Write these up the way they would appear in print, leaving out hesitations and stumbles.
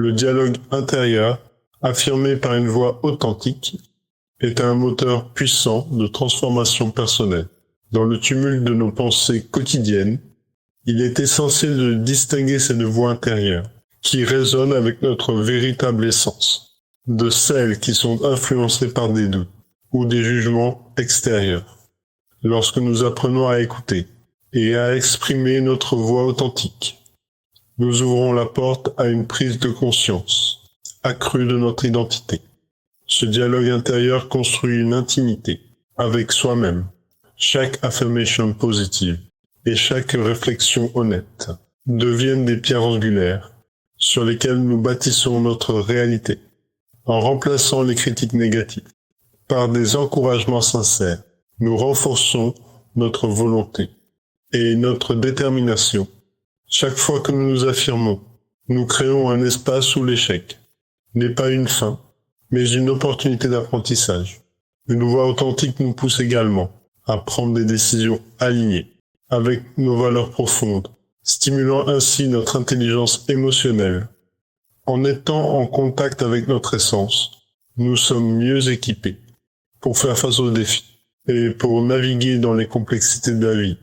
Le dialogue intérieur, affirmé par une voix authentique, est un moteur puissant de transformation personnelle. Dans le tumulte de nos pensées quotidiennes, il est essentiel de distinguer cette voix intérieure, qui résonne avec notre véritable essence, de celles qui sont influencées par des doutes ou des jugements extérieurs. Lorsque nous apprenons à écouter et à exprimer notre voix authentique, nous ouvrons la porte à une prise de conscience accrue de notre identité. Ce dialogue intérieur construit une intimité avec soi-même. Chaque affirmation positive et chaque réflexion honnête deviennent des pierres angulaires sur lesquelles nous bâtissons notre réalité, en remplaçant les critiques négatives. Par des encouragements sincères, nous renforçons notre volonté et notre détermination. Chaque fois que nous nous affirmons, nous créons un espace où l'échec n'est pas une fin, mais une opportunité d'apprentissage. Une voix authentique nous pousse également à prendre des décisions alignées avec nos valeurs profondes, stimulant ainsi notre intelligence émotionnelle. En étant en contact avec notre essence, nous sommes mieux équipés pour faire face aux défis et pour naviguer dans les complexités de la vie.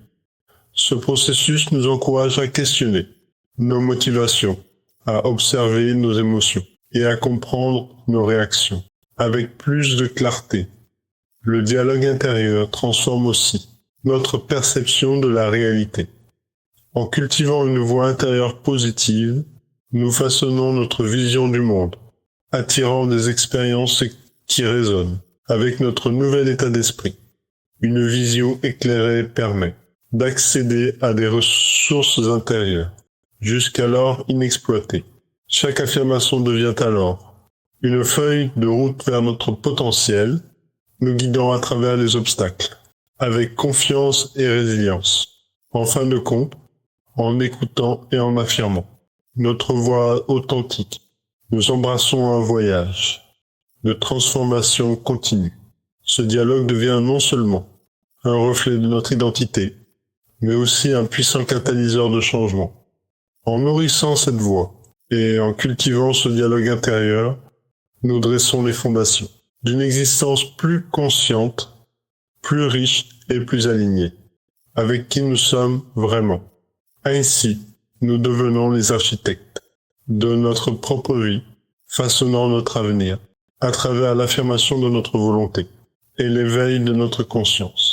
Ce processus nous encourage à questionner nos motivations, à observer nos émotions et à comprendre nos réactions avec plus de clarté. Le dialogue intérieur transforme aussi notre perception de la réalité. En cultivant une voix intérieure positive, nous façonnons notre vision du monde, attirant des expériences qui résonnent avec notre nouvel état d'esprit. Une vision éclairée permet d'accéder à des ressources intérieures, jusqu'alors inexploitées. Chaque affirmation devient alors une feuille de route vers notre potentiel, nous guidant à travers les obstacles, avec confiance et résilience. En fin de compte, en écoutant et en affirmant notre voix authentique, nous embrassons un voyage de transformation continue. Ce dialogue devient non seulement un reflet de notre identité, mais aussi un puissant catalyseur de changement. En nourrissant cette voix et en cultivant ce dialogue intérieur, nous dressons les fondations d'une existence plus consciente, plus riche et plus alignée, avec qui nous sommes vraiment. Ainsi, nous devenons les architectes de notre propre vie, façonnant notre avenir à travers l'affirmation de notre volonté et l'éveil de notre conscience.